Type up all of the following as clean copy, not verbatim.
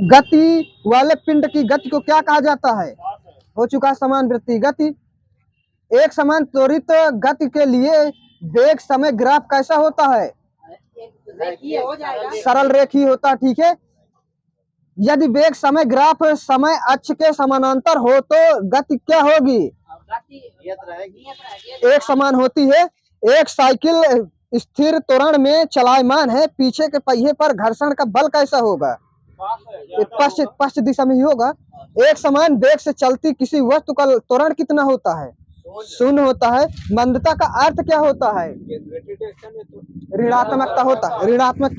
गति वाले पिंड की गति को क्या कहा जाता है? हो चुका समान वृत्तीय गति। एक समान त्वरित गति के लिए वेग समय ग्राफ कैसा होता है? सरल रेखीय होता है, ठीक है। यदि वेग समय ग्राफ समय अक्ष के समानांतर हो तो गति क्या होगी? एक समान होती है। एक साइकिल स्थिर त्वरण में चलायमान है, पीछे के पहिए पर घर्षण का बल कैसा होगा? पश्चिम दिशा में ही होगा। एक समान वेग से चलती किसी वस्तु का त्वरण कितना होता है? शून्य होता है। मंदता का अर्थ क्या होता है? ऋणात्मकता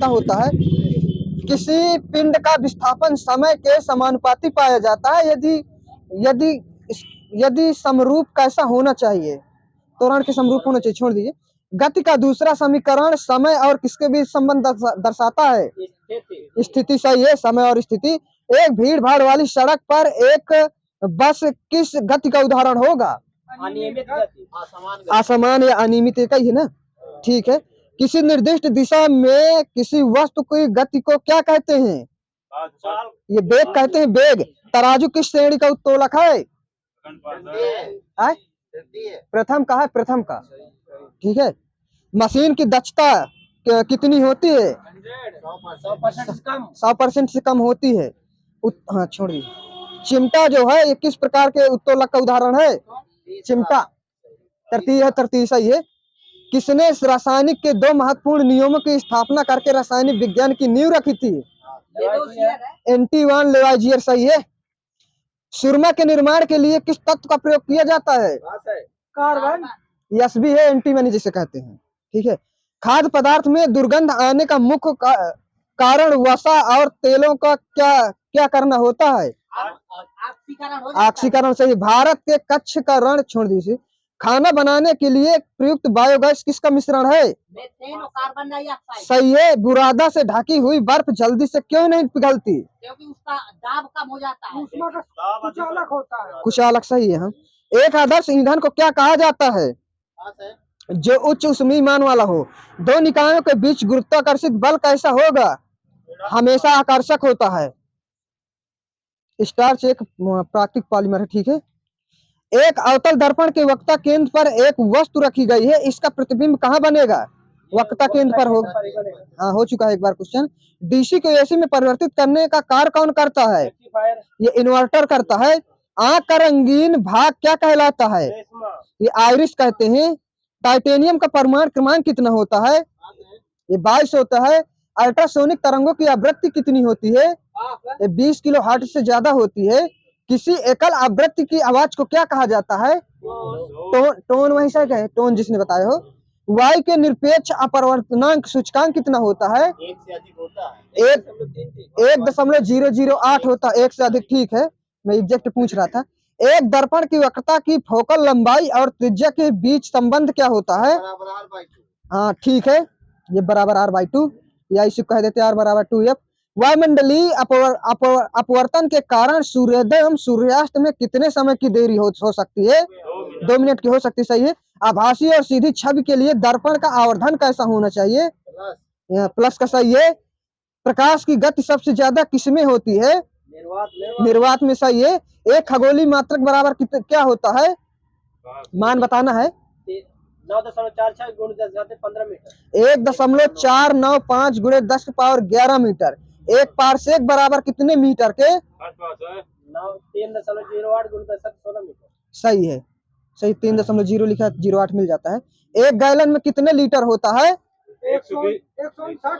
होता है। किसी पिंड का विस्थापन समय के समानुपाती पाया जाता है यदि समरूप कैसा होना चाहिए? त्वरण के समरूप होना चाहिए, छोड़ दीजिए। गति का दूसरा समीकरण समय और किसके बीच संबंध दर्शाता है? स्थिति, सही है, समय और स्थिति। एक भीड़ भाड़ वाली सड़क पर एक बस किस गति का उदाहरण होगा? अनियमित गति, असमान या अनियमित एक ही है ना, ठीक है। किसी निर्दिष्ट दिशा में किसी वस्तु की गति को क्या कहते हैं? ये वेग कहते हैं, वेग। तराजू किस श्रेणी का उत्तोलक है? प्रथम का है, प्रथम का, ठीक है। मशीन की दक्षता कितनी होती है? 100% से कम होती है। हाँ, छोड़िए। चिमटा जो है ये किस प्रकार के उत्तोलक का उदाहरण है? चिमटा। तरतीय सही है। किसने रासायनिक के दो महत्वपूर्ण नियमों की स्थापना करके रासायनिक विज्ञान की नींव रखी थी? एंटी वान लेवाइजियर, सही है। सुरमा के निर्माण के लिए किस तत्व का प्रयोग किया जाता है? कार्बन। यस भी है, एंटीमनी जिसे कहते हैं, ठीक है। खाद्य पदार्थ में दुर्गंध आने का मुख्य कारण वसा और तेलों का क्या करना होता है? ऑक्सीकरण, सही। भारत के कच्छ का रण, छोड़ दीजिए। खाना बनाने के लिए प्रयुक्त बायोगैस किसका मिश्रण है? मीथेन और कार्बन डाइऑक्साइड, सही है। बुरादा से ढकी हुई बर्फ जल्दी से क्यों नहीं पिघलती? क्योंकि उसका दाब कम हो जाता है, कुचालक होता है। कुचालक, सही है। हम एक आदर्श ईंधन को क्या कहा जाता है? जो उच्च ऊष्मीयमान वाला हो। दो निकायों के बीच गुरुत्वाकर्षित बल कैसा होगा? हमेशा आकर्षक होता है। स्टार्च एक प्राकृतिक पॉलीमर है, ठीक है। एक अवतल दर्पण के वक्ता केंद्र पर एक वस्तु रखी गई है, इसका प्रतिबिंब कहाँ बनेगा? वक्ता केंद्र पर होगा। हाँ, हो चुका है एक बार क्वेश्चन। डीसी को एसी में परिवर्तित करने का कार्य कौन करता है? ये इन्वर्टर करता है। आंख का रंगीन भाग क्या कहलाता है? ये आइरिस कहते हैं। टाइटेनियम का परमाणु क्रमांक कितना होता है? ये 22 होता है। अल्ट्रासोनिक तरंगों की आवृत्ति कितनी होती है? ये 20 किलो हर्ट्ज से ज्यादा होती है। किसी एकल आवृत्ति की आवाज को क्या कहा जाता है? टोन वही सही है, टोन जिसने बताया हो। वायु के निरपेक्ष अपवर्तनांक सूचकांक कितना होता है? 1 से अधिक होता है, 1.008 होता है, 1 से अधिक, ठीक है। मैं एग्जैक्ट पूछ रहा था। एक दर्पण की वक्रता की फोकल लंबाई और त्रिज्या के बीच संबंध क्या होता है? हाँ, ठीक है, ये बराबर r/2, या इसे कह देते r = 2f। वायुमंडलीय अपवर्तन के कारण सूर्योदय एवं सूर्यास्त में कितने समय की देरी हो सकती है? 2 मिनट की हो सकती है, सही है। आभासी और सीधी छवि के लिए दर्पण का आवर्धन कैसा होना चाहिए? प्लस का, सही है। प्रकाश की गति सबसे ज्यादा किसमें होती है? निर्वात में, सही है। एक खगोलीय मात्रक बराबर क्या होता है? मान बताना है। 9.46 × 10⁻15 मीटर। 1.495 × 10⁻11 मीटर। एक पारसेक बराबर कितने मीटर के? 3.08 × 10⁻16 मीटर। सही है, सही। 3.0 लिखा है, 08 मिल जाता है। एक गैलन में कितने लीटर होता है? 160।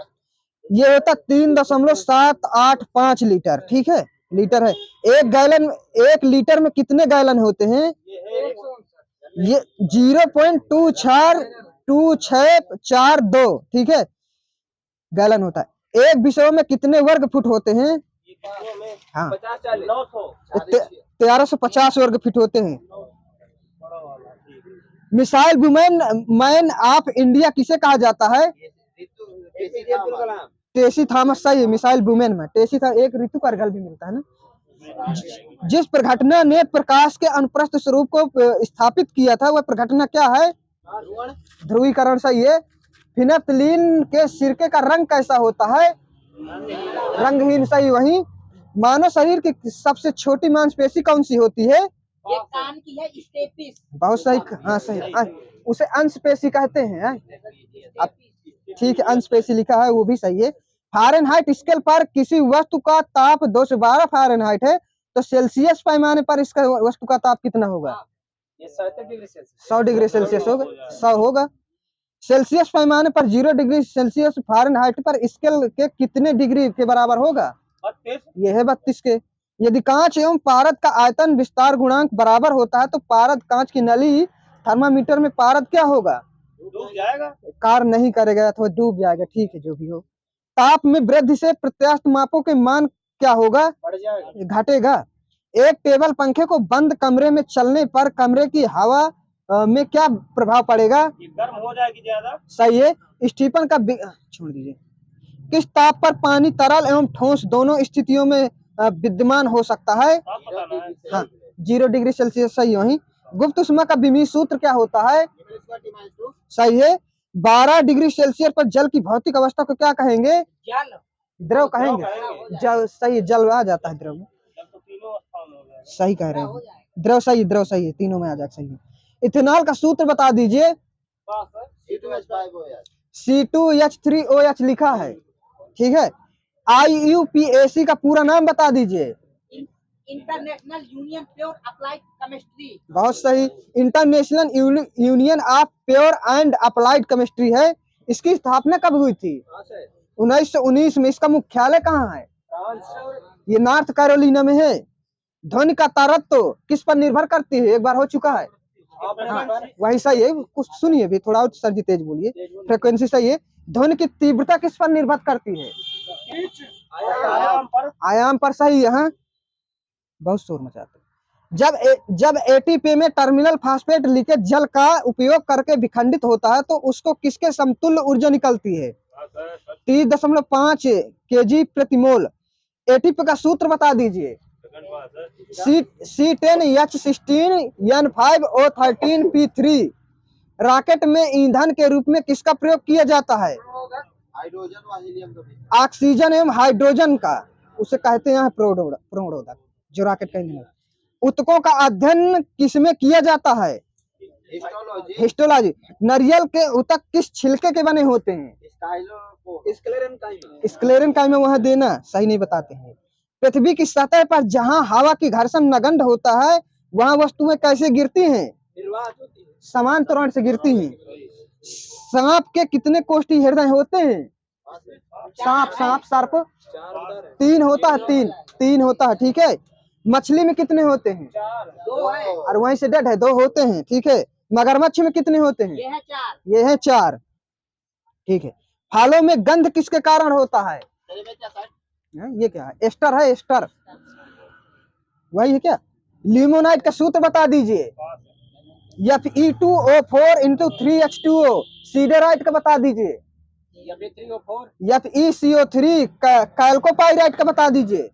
ये होता 3.785 लीटर, ठीक है, लीटर है। एक लीटर में कितने गैलन होते हैं? ये 0.2642, ठीक है, गैलन होता है। एक विषय में कितने वर्ग फुट होते हैं? हाँ, 1350 वर्ग फीट होते हैं। मिसाइल वुमेन ऑफ इंडिया किसे कहा जाता है? टेसी थॉमस, सही है। मिसाइल वुमेन में एक ऋतु का अर्घ्य भी मिलता है ना। जिस प्रघटना ने प्रकाश के अनुप्रस्थ स्वरूप को स्थापित किया था वह प्रघटना क्या है? ध्रुवीकरण, सही है। फिनाइलैथलीन के सिरके का रंग कैसा होता है? रंगहीन, सही। वही मानव शरीर की सबसे छोटी मांसपेशी कौन सी होती है? ये कान की है स्टेपिस। बहुत सही, हाँ सही। उसे अंशपेशी कहते हैं। अब ठीक है, अंशपेशी लिखा है वो भी सही है। फ़ारेनहाइट स्केल पर किसी वस्तु का ताप 212 फ़ारेनहाइट है, तो सेल्सियस पैमाने पर इसका वस्तु का ताप कितना होगा? ये 100 डिग्री सेल्सियस। 100 डिग्री सेल्सियस होगा, 100 होगा। सेल्सियस पैमाने पर 0 डिग्री सेल्सियस फ़ारेनहाइट पर स्केल के कितने डिग्री के बराबर होगा? 32। ये है 32 के। यदि कांच एवं पारद का आयतन विस्तार गुणांक बराबर होता है तो पारद कांच की नली थर्मामीटर में पारद क्या होगा? डूब जाएगा। कार्य नहीं करेगा अथवा डूब जाएगा, ठीक है जो भी हो। ताप में वृद्धि से प्रत्यास्थ मापों के मान क्या होगा? बढ़ जाएगा। घटेगा। एक टेबल पंखे को बंद कमरे में चलने पर कमरे की हवा में क्या प्रभाव पड़ेगा? ये गर्म हो जाएगी ज्यादा। सही है। स्टीफन का छोड़ दीजिए। किस ताप पर पानी तरल एवं ठोस दोनों स्थितियों में विद्यमान हो सकता है? आप बताना है। हाँ, 0 डिग्री सेल्सियस सही। वही गुप्त उष्मा का विमीय सूत्र क्या होता है? सही है। 12 डिग्री सेल्सियस पर जल की भौतिक अवस्था को क्या कहेंगे? जल। द्रव कहेंगे। जल सही, जल आ जाता है द्रव में। जब तो तीनों स्थान हो जाएगा। सही कह रहे हैं, द्रव सही, द्रव सही है, तीनों में आ जाएगा। सही है। इथेनॉल का सूत्र बता दीजिए। C2H3OH लिखा है, ठीक है। IUPAC का पूरा नाम बता दीजिए। International union pure applied chemistry. बहुत सही। International union of pure and applied chemistry है। इसकी स्थापना कब हुई थी? 1919 में। इसका मुख्यालय कहाँ है? ये नॉर्थ कैरोलिना में है। ध्वनि का तारत्व किस पर निर्भर करती है? एक बार हो चुका है। हाँ, वही सही है। कुछ सुनिए भी, थोड़ा और सर जी तेज बोलिए। फ्रीक्वेंसी सही है। ध्वनि की तीव्रता किस पर निर्भर करती है? आयाम पर सही है। हाँ, बहुत शोर मचाते। जब एटीपी में टर्मिनल फास्फेट लीकेज जल का उपयोग करके विखंडित होता है तो उसको किसके समतुल्य ऊर्जा निकलती है? 30.5 kg प्रति मोल। एटीपी का सूत्र बता दीजिए। C10H16N5O13P3 रॉकेट में ईंधन के रूप में किसका प्रयोग किया जाता है? ऑक्सीजन एवं हाइड्रोजन का, उसे कहते हैं प्रणोदक, जो रॉकेट का ईंधन है। ऊतकों का अध्ययन किसमें किया जाता है? हिस्टोलॉजी। नारियल के ऊतक किस छिलके के बने होते हैं? स्क्लेरेनकाइमा। वहां देना सही नहीं बताते हैं। पृथ्वी की सतह पर जहां हवा की घर्षण नगण्य होता है वहां वस्तुएं कैसे गिरती हैं? समान त्वरण से गिरती हैं। सांप के कितने कोष्ठी हृदय होते हैं? सांप सर्प 3 होता है, 3 होता है, ठीक है। मछली में कितने होते हैं? 2 है। और वहीं से डेड है, 2 होते हैं, ठीक है। मगरमच्छ में कितने होते हैं? ये है 4। ये है 4, ठीक है। फलों में गंध किसके कारण होता है? ये क्या है? एस्टर है, एस्टर। वही है क्या? लिमोनाइट का सूत्र बता दीजिए। Fe2O4 × 3H2O। सीडेराइट का बता दीजिए। FeCO3 कैल्कोपाइराइट का बता दीजिए।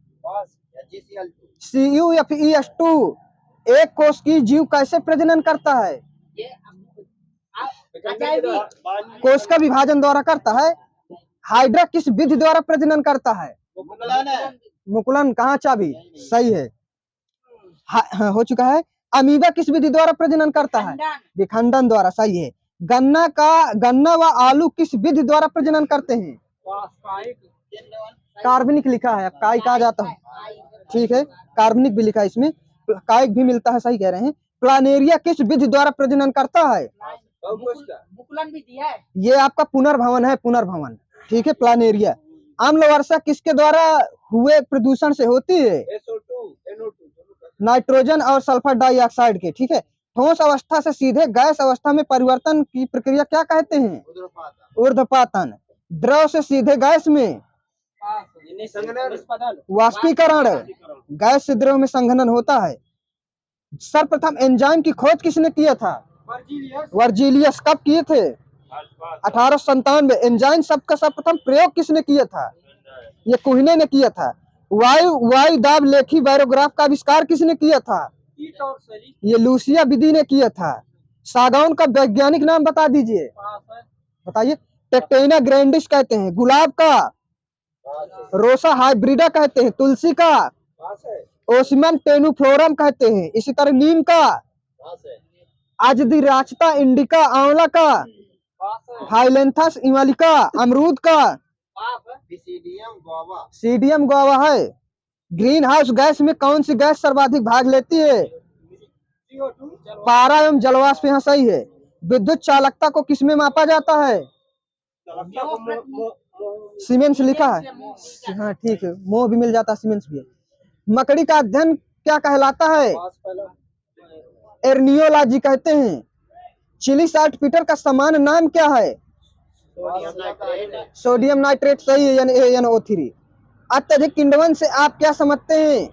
CuFeS2। एक कोश की जीव कैसे प्रजनन करता है? ये अजैविक। कोश का विभाजन द्वारा करता है। हाइड्रा किस विधि द्वारा प्रजनन करता है? मुकुलन। कहाँ चाबी? सही है। हाँ, हो चुका है। अमीबा किस विधि द्वारा प्रजनन करता है? विखंडन द्वारा। सही है। गन्ना व आलू किस विधि द्वारा प्रजनन करते हैं? कार्बनिक लिखा है, काई कहा जाता है, ठीक है। कार्बनिक भी लिखा है इसमें, काइक भी मिलता है, सही कह रहे हैं। प्लानेरिया किस विधि द्वारा प्रजनन करता है? मुकुलन भी दिया है। ये आपका पुनर्भवन है, पुनर्भवन, ठीक है। प्लानेरिया। अम्ल वर्षा किसके द्वारा हुए प्रदूषण से होती है? नाइट्रोजन और सल्फर डाइऑक्साइड के, ठीक है। ठोस अवस्था से सीधे गैस अवस्था में परिवर्तन की प्रक्रिया क्या कहते हैं? ऊर्ध्वपातन। द्रव से सीधे गैस में वाष्पीकरण। गैस से द्रव में संघनन होता है। सर्वप्रथम एंजाइम की खोज किसने किया था? वर्जीलियस। कब किए थे? 1897। एंजाइम सबका सर्वप्रथम प्रयोग किसने किया था? ये कुहने ने किया था। वायु दाब लेखी बायोग्राफ का आविष्कार किसने किया था? ये लूसिया विधि ने किया था। सागौन का वैज्ञानिक नाम बता दीजिए। बताइए। टेक्टेना ग्रैंडिस कहते हैं। गुलाब का रोसा हाइब्रिडा कहते हैं तुलसी का। ओसिमन टेनुफ्लोरम कहते हैं। इसी तरह नीम का। अजदिराचता इंडिका आंवला का। हाइलेंथस इमालिका अमरूद का। सीडियम गुआवा है। ग्रीन हाउस गैस में कौन सी गैस सर्वाधिक भाग लेती है? पारा एवं जलवाष्प यहाँ सही है। विद्युत चालकता को किसमें मापा जाता है? सीमेंस लिखा है। हाँ ठीक है, मोह भी मिल जाता है, सीमेंस भी है। मकड़ी का अध्ययन क्या कहलाता है? एर्नियोलॉजी कहते हैं। चिली साल्टपीटर का सामान्य नाम क्या है? सोडियम नाइट्रेट सही है, NaO3। अत्यधिक किण्वन से आप क्या समझते हैं?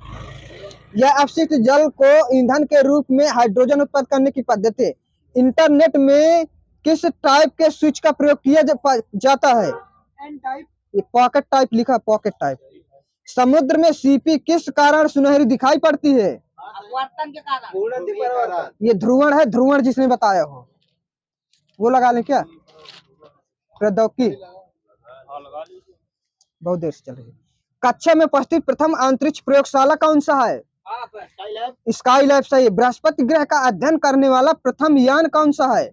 यह अपशिष्ट जल को ईंधन के रूप में हाइड्रोजन उत्पन्न करने की पद्धति है। इंटरनेट में किस टाइप के स्विच का प्रयोग किया जाता है? ये पॉकेट टाइप लिखा, पॉकेट टाइप। समुद्र में सीपी किस कारण सुनहरी दिखाई पड़ती है? अपवर्तन के कारण। ये ध्रुवण है, ध्रुवण जिसने बताया हो वो लगा लें क्या? प्रौद्योगिकी बहुत देर से चल रही है। कक्षा में उपस्थित प्रथम अंतरिक्ष प्रयोगशाला कौन सा है? स्काई लैब सही है। बृहस्पति ग्रह का अध्ययन करने वाला प्रथम यान कौन सा है?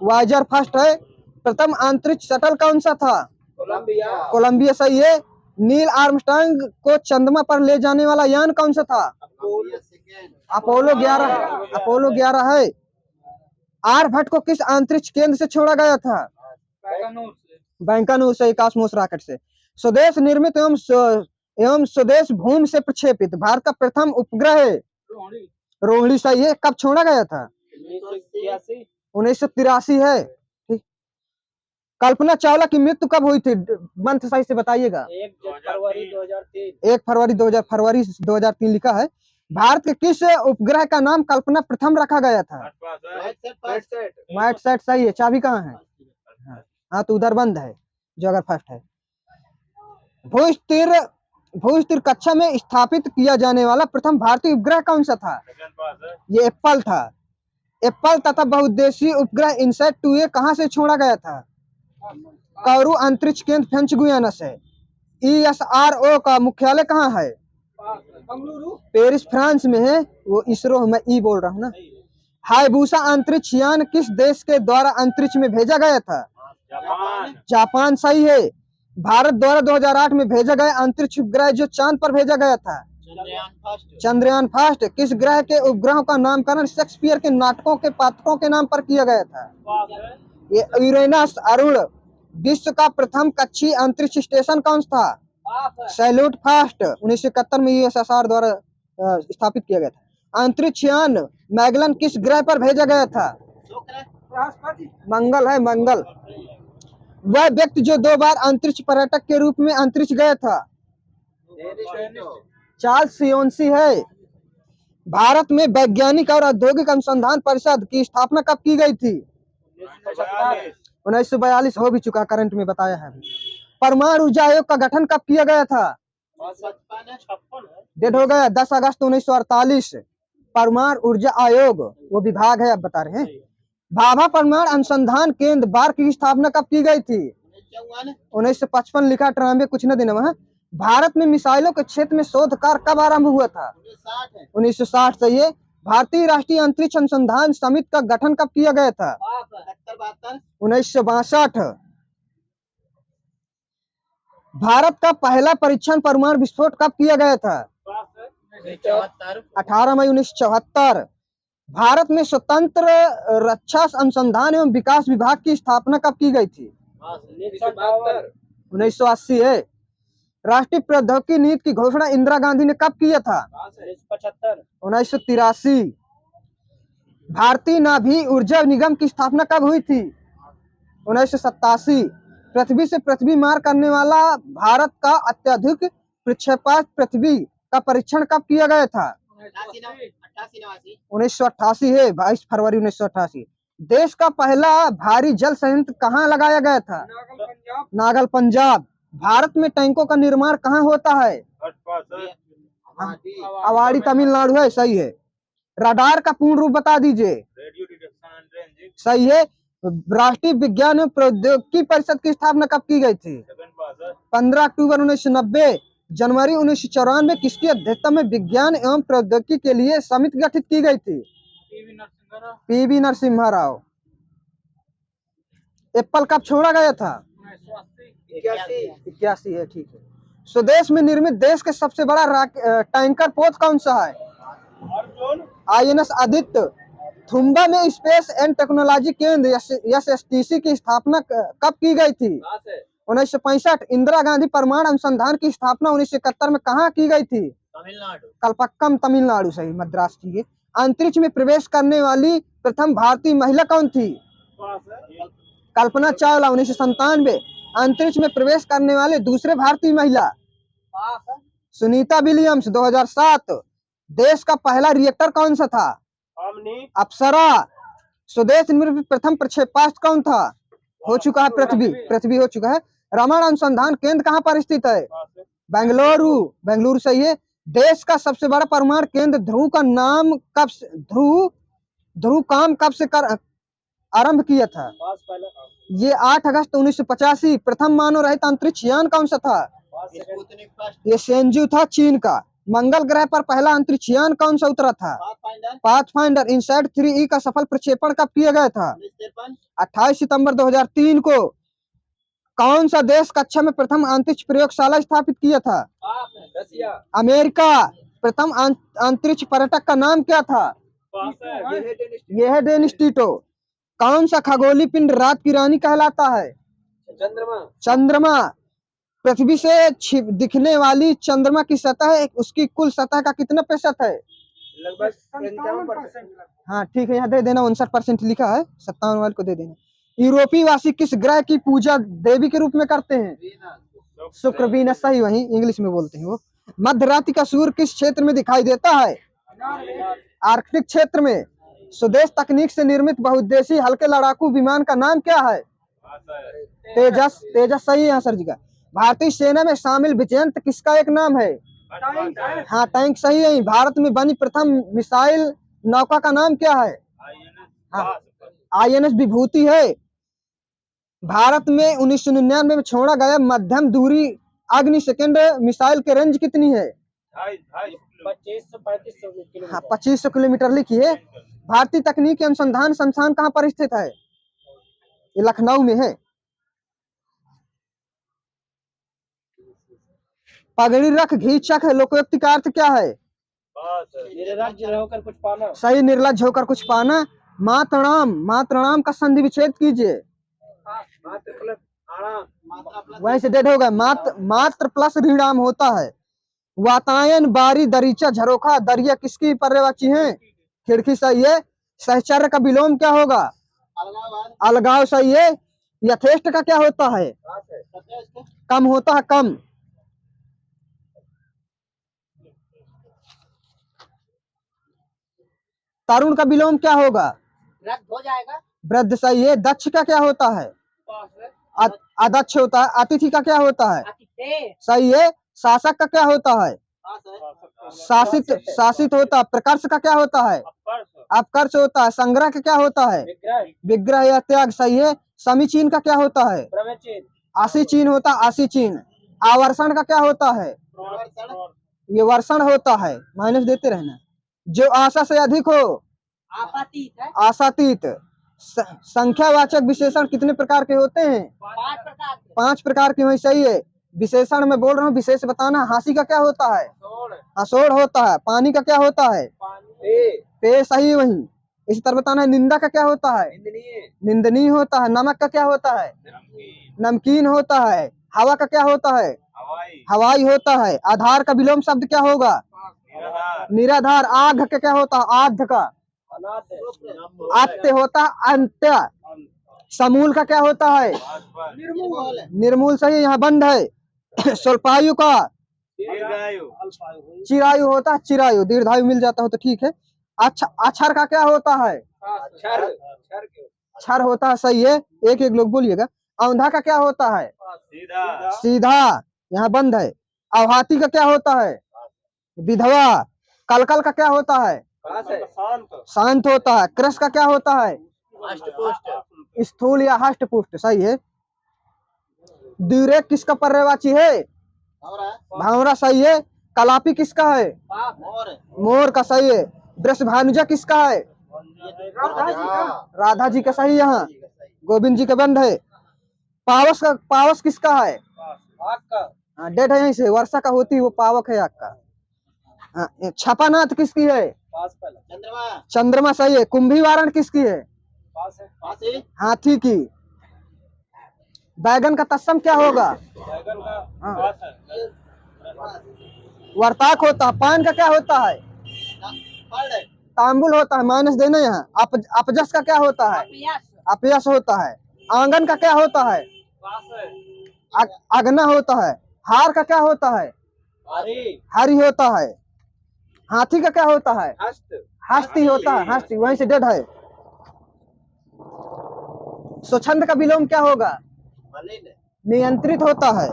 वाइजर फर्स्ट है। प्रथम अंतरिक्ष शटल कौन सा था? कोलंबिया सही है। नील आर्मस्ट्रांग को चंद्रमा पर ले जाने वाला यान कौन सा था? अपोलो 11। अपोलो 11 है। आर्यभट्ट को किस अंतरिक्ष केंद्र से छोड़ा गया था? बैंकानूर से, कॉस्मोस रॉकेट से। स्वदेश निर्मित एवं स्वदेश भूमि से प्रक्षेपित भारत का प्रथम उपग्रह है रोहिणी सही है। कब छोड़ा गया था? 1983 है। ठीक। कल्पना चावला की मृत्यु कब हुई थी? मंथ सही से बताइएगा। 1 फरवरी 2003। 1 फरवरी 2003 लिखा है। भारत के किस उपग्रह का नाम कल्पना प्रथम रखा गया था? मैटसेट सही है। चाबी कहाँ है? हाँ तो उधर बंद है जो अगर फर्स्ट है। भू-स्थिर कक्षा में स्थापित किया जाने वाला प्रथम भारतीय उपग्रह कौन सा था? ये एप्पल था। एप्पल तथा बहुउद्देशीय उपग्रह इनसैट 2A कहाँ से छोड़ा गया था? कौरू अंतरिक्ष केंद्र फ्रेंच गुयाना से। ISRO का मुख्यालय कहाँ है? पेरिस फ्रांस में है। वो इसरो, मैं ई बोल रहा हूँ ना। हायबुसा अंतरिक्ष यान किस देश के द्वारा अंतरिक्ष में भेजा गया था? जापान सही है। भारत द्वारा 2008 में भेजा गया अंतरिक्ष उपग्रह जो चांद पर भेजा गया था? चंद्रयान फर्स्ट। किस ग्रह के उपग्रहों का नामकरण शेक्सपियर के नाटकों के पात्रों के नाम पर किया गया था? ये यूरेनस अरुण। विश्व का प्रथम कक्षीय अंतरिक्ष स्टेशन कौन था? Salute first. 1971 में USSR द्वारा स्थापित किया गया था। अंतरिक्ष यान मैगलन किस ग्रह पर भेजा गया था? मंगल है, मंगल। वह व्यक्ति जो 2 बार अंतरिक्ष पर्यटक के रूप में अंतरिक्ष गया था? चार्ल्स सियोन्सी है। भारत में वैज्ञानिक और औद्योगिक अनुसंधान परिषद की स्थापना कब की गई थी? 1942 हो भी चुका, करंट में बताया है। परमाणु ऊर्जा आयोग का गठन कब किया गया था? डेट हो गया 10 अगस्त 1948। परमाणु ऊर्जा आयोग वो विभाग है, आप बता रहे हैं। भाभा परमाणु अनुसंधान केंद्र बार की स्थापना कब की गई थी? 1955 लिखा, 93 कुछ न देना वहाँ। भारत में मिसाइलों के क्षेत्र में शोध कार्य कब आरंभ हुआ था? 1960 सही है। भारतीय राष्ट्रीय अंतरिक्ष अनुसंधान समिति का गठन कब किया गया था? 1962। भारत का पहला परीक्षण परमाणु विस्फोट कब किया गया था? 18 मई 1974। भारत में स्वतंत्र रक्षा अनुसंधान एवं विकास विभाग की स्थापना कब की गई थी? 1980 है। राष्ट्रीय प्रौद्योगिकी नीति की घोषणा इंदिरा गांधी ने कब किया था? 1983। भारतीय नाभी ऊर्जा निगम की स्थापना कब हुई थी? 1987। पृथ्वी से पृथ्वी मार करने वाला भारत का अत्यधिक प्रक्षेपास्त्र पृथ्वी का परीक्षण कब किया गया था? 1988 है, 22 फरवरी 1988। देश का पहला भारी जल संयंत्र कहाँ लगाया गया था? नागल पंजाब। भारत में टैंकों का निर्माण कहाँ होता है? अवाड़ी तमिलनाडु है, सही है। रडार का पूर्ण रूप बता दीजिए। सही है। राष्ट्रीय विज्ञान एवं प्रौद्योगिकी परिषद की स्थापना कब की गई थी? 15 अक्टूबर 1990, जनवरी 1994 किसकी अध्यक्षता में विज्ञान एवं प्रौद्योगिकी के लिए समिति गठित की गई थी? पीवी नरसिम्हा राव। एप्पल कब छोड़ा गया था? 81 है, ठीक है। स्वदेश में निर्मित देश के सबसे बड़ा टैंकर पोत कौन सा है? INS आदित्य। थुम्बा में स्पेस एंड टेक्नोलॉजी केंद्र SSTC की स्थापना कब की गई थी? 1965। इंदिरा गांधी परमाणु अनुसंधान की स्थापना 1971 में कहाँ की गई थी? तमिलनाडु। कलपक्कम तमिलनाडु, सही, मद्रास की है। अंतरिक्ष में प्रवेश करने वाली प्रथम भारतीय महिला कौन थी? कल्पना चावला 1997। अंतरिक्ष में प्रवेश करने वाले दूसरे भारतीय महिला? सुनीता विलियम्स 2007। देश का पहला रिएक्टर कौन सा था? अप्सरा। स्वदेश निर्मित प्रथम प्रक्षेपास्त्र कौन था? हो चुका है पृथ्वी हो चुका है। रमण अनुसंधान केंद्र कहाँ पर स्थित है? बेंगलुरु सही है। देश का सबसे बड़ा परमाणु केंद्र ध्रुव काम कब से आरंभ किया था? ये 8 अगस्त 1985। प्रथम मानव रहित अंतरिक्ष यान कौन सा था? ये सेंजू था, चीन का। मंगल ग्रह पर पहला अंतरिक्ष यान कौन सा उतरा था? पाथफाइंडर। इनसैट 3E का सफल प्रक्षेपण कब किया गया था? 28 सितंबर 2003 को। कौन सा देश कक्षा में प्रथम अंतरिक्ष प्रयोगशाला स्थापित किया था? अमेरिका। प्रथम अंतरिक्ष पर्यटक का नाम क्या था? यह है डेनिस टिटो। कौन सा खगोलीय पिंड रात की रानी कहलाता है? चंद्रमा। पृथ्वी से दिखने वाली चंद्रमा की सतह उसकी कुल सतह का कितना प्रतिशत है? लगभग 57%। हाँ ठीक है, यहाँ दे देना 59% लिखा है, 57 वाले को दे देना। यूरोपीय वासी किस ग्रह की पूजा देवी के रूप में करते हैं? शुक्र, वीनस, सही, वही इंग्लिश में बोलते हैं वो। मध्य रात्रि का सूर्य किस क्षेत्र में दिखाई देता है? आर्कटिक क्षेत्र में। स्वदेश तकनीक से निर्मित बहुउद्देशीय हल्के लड़ाकू विमान का नाम क्या है? तेजस सही है सर जी का। भारतीय सेना में शामिल विजयंत किसका एक नाम है? हाँ टैंक सही है। भारत में बनी प्रथम मिसाइल नौका का नाम क्या है? हाँ, INS विभूति है। भारत में 1999 में छोड़ा गया मध्यम दूरी अग्नि सेकंड मिसाइल के रेंज कितनी है? 2535 हाँ 2500 किलोमीटर लिखी है। भारतीय तकनीकी अनुसंधान संस्थान कहाँ पर स्थित है? ये लखनऊ में है। पगड़ी रख घी चख लोकोक्ति का अर्थ क्या है? निर्लज्ज होकर कुछ पाना। सही, निर्लज्ज होकर कुछ पाना। मातृणाम का संधि विच्छेद कीजिए। वहीं से डेढ़ होगा। मात्र प्लस ऋणाम होता है। वातायन, बारी, दरीचा, झरोखा, दरिया किसकी पर्यायवाची है? खिड़की सही है। सहचर्य का विलोम क्या होगा? अलगाव सही है। यथेष्ट का क्या होता है? कम होता है, कम। तरुण का विलोम क्या होगा? रद्द हो जाएगा। वृद्ध सही है। दक्ष का क्या होता है? अदक्ष होता है। अतिथि का क्या होता है? सही है। शासक का क्या होता है? शासित होता है। प्रकर्ष का क्या होता है? अपकर्ष होता है। संग्रह का क्या होता है? विग्रह या त्याग सही है। समीचीन का क्या होता है? आशीचीन होता है, आशीचीन। आवर्षण का क्या होता है? ये वर्षण होता है। माइनस देते रहना। जो आशा से अधिक हो आशातीत है। आशातीत। संख्यावाचक विशेषण कितने प्रकार के होते हैं? 5 प्रकार के। वही सही है। विशेषण में बोल रहा हूँ, विशेष बताना। हासी का क्या होता है? हसोड़ होता है। पानी का क्या होता है? पे सही। वही इसी तरह बताना है। निंदा का क्या होता है? निंदनीय होता है। नमक का क्या होता है? नमकीन होता है। हवा का क्या होता है? हवाई होता है। आधार का विलोम शब्द क्या होगा? निराधार। आघ का क्या होता है? आध का आत्य होता है। अंत्य। समूल का क्या होता है? निर्मूल सही, यहाँ बंद है। स्वल्पायु का चिरायु होता है। चिरायु। दीर्घायु मिल जाता हो तो ठीक है। अच्छा, अक्षर का क्या होता है? क्षर होता है। सही है। एक एक लोग बोलिएगा। औंधा का क्या होता है? सीधा। यहाँ बंद है। अवहाती का क्या होता है? विधवा। कलकल का क्या होता है? शांत होता है। क्रस का क्या होता है? स्थूल या हष्ट पुष्ट सही है। द्विरेफ किसका पर्यायवाची है? भावरा सही है। कलापी किसका है? मोर का सही है। वृषभानुजा किसका है? राधा जी का सही। यहाँ गोविंद जी का बंद है। पावस किसका है? हाँ, डेट है यहीं से, वर्षा का होती है वो पावक है आपका। हाँ, छपानाथ किसकी है? चंद्रमा सही है। कुंभीवारण किसकी है? हाथी की। बैगन का तत्सम क्या होगा? हाँ। वर्ताक होता है। पान का क्या होता है? तांबुल होता है, माइनस देना यहाँ। अपजस का क्या होता है? अपयश होता है। आंगन का क्या होता है? अगना होता है। हार का क्या होता है? हरी होता है। हाथी का क्या होता है? हस्ती होता है। हस्ती वहीं से डेढ़ है। स्वच्छंद का विलोम क्या होगा? नियंत्रित होता है।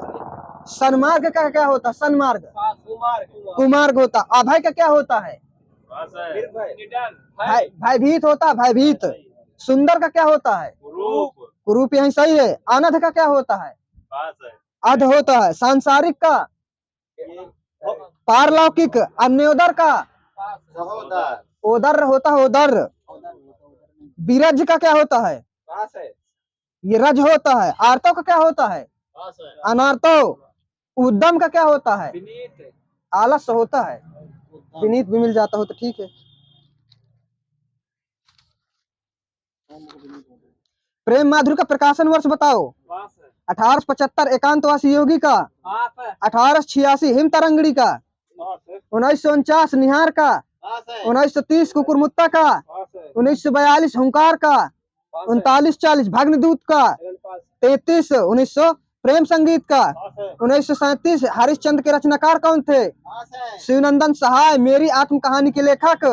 सन्मार्ग का क्या होता है? सन्मार्ग। कुमार्ग होता। अभय का क्या होता है? भयभीत होता है। भयभीत। सुंदर का क्या होता है? कुरूप यही सही है। अनध का क्या होता है? अध होता है। सांसारिक का? पारलौकिक। अन्योदर का? ओदर होता है। ओदर। बीरज का क्या होता है? ये रज होता है। आर्तो का क्या होता है? अनार्तो। उद्यम का क्या होता है? आलस्य होता है। विनीत भी मिल जाता हो तो ठीक है। प्रेम माधुरी का प्रकाशन वर्ष बताओ। 1875 एकांतवासी योगी का। 1886 हिम तरंगड़ी का। 1949 निहार का। 1930 कुकुरमुत्ता का। 1942 हुंकार का। 3940 भग्नदूत का। 33 1900 प्रेम संगीत का। 1937 हरिश्चंद्र के रचनाकार कौन थे? शिवनंदन सहाय। मेरी आत्म कहानी के लेखक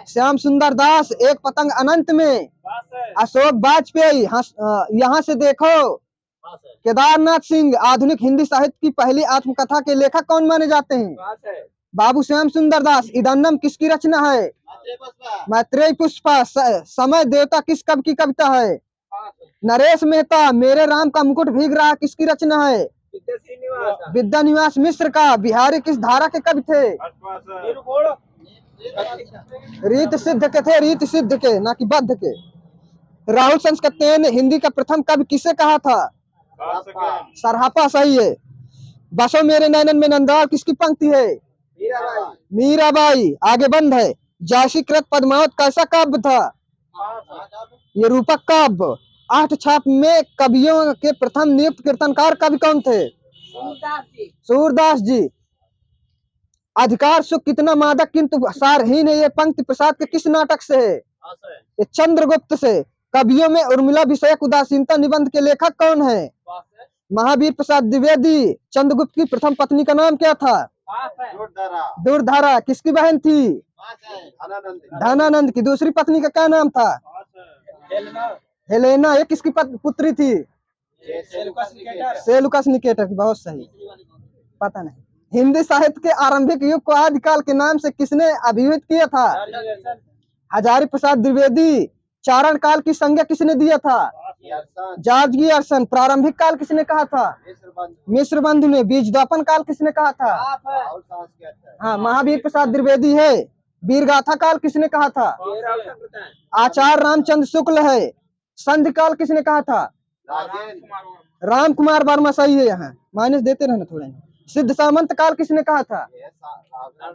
श्याम सुंदर दास। एक पतंग अनंत में। अशोक वाजपेयी। यहाँ से देखो। केदारनाथ सिंह। आधुनिक हिंदी साहित्य की पहली आत्मकथा के लेखक कौन माने जाते हैं? बाबू श्याम सुंदर दास। इदन्नम किसकी रचना है? मैत्रेय पुष्पा। समय देवता किस कवि की कविता है? नरेश मेहता। मेरे राम का मुकुट भीग रहा किसकी रचना है? विद्यानिवास मिश्र का। बिहारी किस धारा के कवि थे? रीत सिद्ध के थे। रीत सिद्ध के, ना कि बद्ध के। राहुल संस्कृतेन हिंदी का प्रथम कवि किसे कहा था? सरहापा सही है। बसो मेरे नैनन में नंदलाल किसकी पंक्ति है? मीराबाई। आगे बंद है। जासी कृत पद्मावत कैसा काव्य था? ये रूपक काव्य। 8 छाप में कवियों के प्रथम नियुक्त कीर्तनकार कवि कौन थे? सूरदास जी। अधिकार सुख कितना मादक किंतु सारहीन है। ये पंक्ति प्रसाद के किस नाटक से है? ये चंद्रगुप्त से। कवियों में उर्मिला विषयक उदासीनता निबंध के लेखक कौन है? महावीर प्रसाद द्विवेदी। चंद्रगुप्त की प्रथम पत्नी का नाम क्या था? दुर्धरा। किसकी बहन थी? धनानंद की। दूसरी पत्नी का क्या नाम था? हेलेना। ये किसकी पुत्री थी? सेलुकस निकेटर की। बहुत सही। पता नहीं। हिंदी साहित्य के आरंभिक युग को आदिकाल के नाम से किसने अभिहित किया था? हजारी प्रसाद द्विवेदी। चारण काल की संज्ञा किसने दिया था? George Gierson. प्रारंभिक काल किसने कहा था? मिश्र बंधु ने। बीजद्वापन काल किसने कहा था? हाँ, महावीर प्रसाद द्विवेदी है। वीरगाथा काल किसने कहा था? आचार्य रामचंद्र शुक्ल है। संधि काल किसने कहा था? राम कुमार वर्मा सही है। यहाँ माइनस देते रहना थोड़ा। सिद्ध सामंत काल किसने कहा था?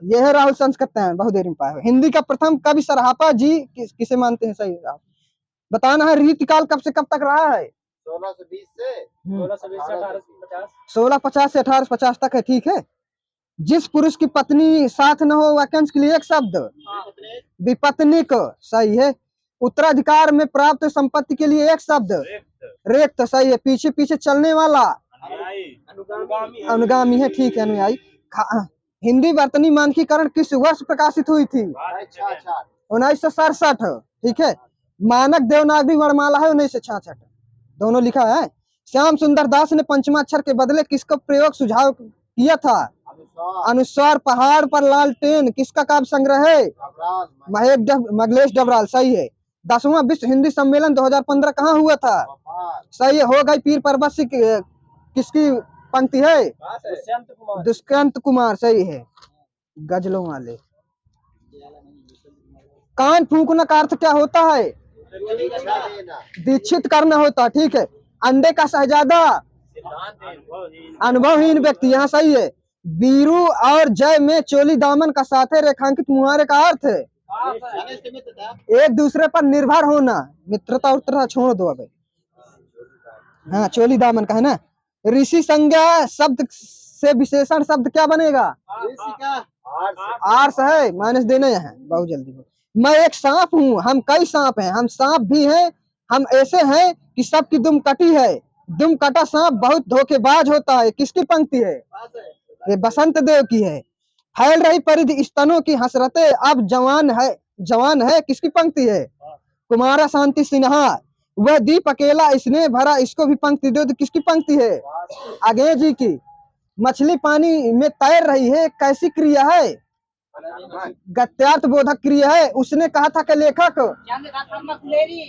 यह है राहुल संस्कृत। बहुत देर में पाया। हिंदी का प्रथम कवि सरहापा जी किसे मानते हैं? सही आप बताना है। रीतिकाल कब से कब तक रहा है? 1650 से 1850 तक है। ठीक है। जिस पुरुष की पत्नी साथ न हो वाक्यांश के लिए एक शब्द। विपत्निक सही है। उत्तराधिकार में प्राप्त संपत्ति के लिए एक शब्द। रेक्त सही है। पीछे पीछे चलने वाला अनुगामी है। ठीक है। अनुयायी। हिंदी वर्तनी मानकीकरण किस वर्ष प्रकाशित हुई थी? 1967। ठीक है। मानक देवनागरी वर्णमाला है 1966। दोनों लिखा है। श्याम सुंदर दास ने पंचमाक्षर के बदले किसका प्रयोग सुझाव किया था? अनुस्वार। पहाड़ पर लालटेन किसका काव्य संग्रह है? मंगलेश डबराल सही है। 10वां विश्व हिंदी सम्मेलन 2015 कहाँ हुआ था? सही है। हो गई पीर पर्वत किसकी पंक्ति है? दुष्यंत कुमार। दुष्यंत कुमार, सही है, गजलों वाले। कान फूंकना का अर्थ क्या होता है? दीक्षित करना होता, ठीक है। अंडे का शहजादा, अनुभवहीन व्यक्ति, यहाँ सही है। बीरू और जय में चोली दामन का साथे रेखांकित मुहावरे का अर्थ है एक दूसरे पर निर्भर होना। मित्रता उत्रता छोड़ दो अब। हाँ, चोली दामन का है ना। ऋषि संज्ञा शब्द से विशेषण शब्द क्या बनेगा? आर्स है, माइनस देना यहाँ बहुत जल्दी। मैं एक सांप हूँ, हम कई सांप हैं, हम सांप भी हैं, हम ऐसे हैं कि सबकी दुम कटी है। दुम कटा सांप बहुत धोखेबाज होता है। किसकी पंक्ति है? ये बसंत देव की है। फैल रही परिधि स्तनों की हसरतें अब जवान है। किसकी पंक्ति है? कुमारा शांति सिन्हा। वह दीप अकेला इसने भरा, इसको भी पंक्ति दो। तो किसकी पंक्ति है? आगे जी की। मछली पानी में तैर रही है, कैसी क्रिया है? गत्यार्थ बोधक क्रिया है। उसने कहा था कि लेखक,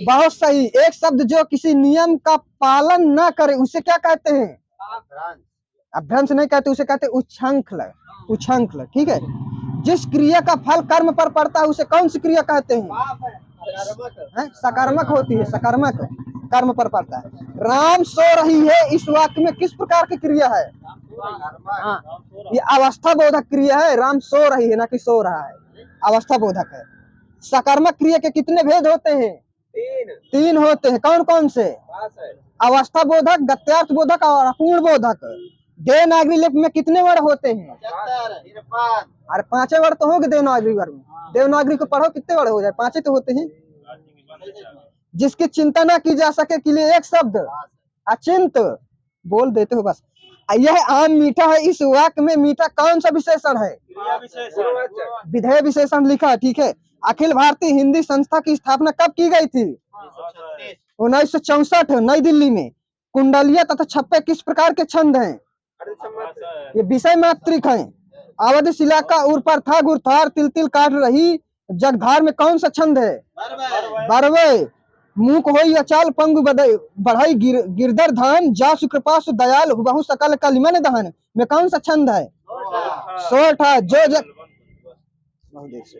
बहुत सही। एक शब्द जो किसी नियम का पालन न करे उसे क्या कहते हैं? अभ्रंश नहीं कहते, उसे कहते उच्छृंखल। उच्छृंखल, ठीक है। जिस क्रिया का फल कर्म पर पड़ता है उसे कौन सी क्रिया कहते हैं? सकारात्मक होती है, सकारात्मक कर्म पर पड़ता है। राम सो रही है, इस वाक्य में किस प्रकार की क्रिया है? हाँ, ये अवस्था बोधक क्रिया है। राम सो रही है, ना कि सो रहा है, अवस्था बोधक है। सकारात्मक क्रिया के कितने भेद होते हैं? तीन होते हैं। कौन कौन से? अवस्था बोधक, गत्यार्थ बोधक और अपूर्ण बोधक। देवनागरी लिपि में कितने वर्ड होते हैं? अरे 5 वर्ड तो होंगे देवनागरी वर्ग में। देवनागरी को पढ़ो, कितने वर्ड हो जाए? 5 तो होते हैं। जिसकी चिंता ना की जा सके के लिए एक शब्द अचिंत बोल देते हो बस। यह आम मीठा है, इस वाक्य में मीठा कौन सा विशेषण है? विधेय विशेषण लिखा, ठीक है। अखिल भारतीय हिंदी संस्था की स्थापना कब की गई थी? 1964 नई दिल्ली में। कुंडलिया तथा छप्पे किस प्रकार के छंद हैं? ये विषय मात्रिक हैं। अवधि शिला का उर पर था गुरथार, तिल तिल काट रही जगधार में कौन सा छंद है? बरवे। मूक होई अचाल पंगु बढ़ई गिरधर धान, जा सुकृपा सु दयाल बहु सकल कलिमन दहन में कौन सा छंद है? सोठ। जो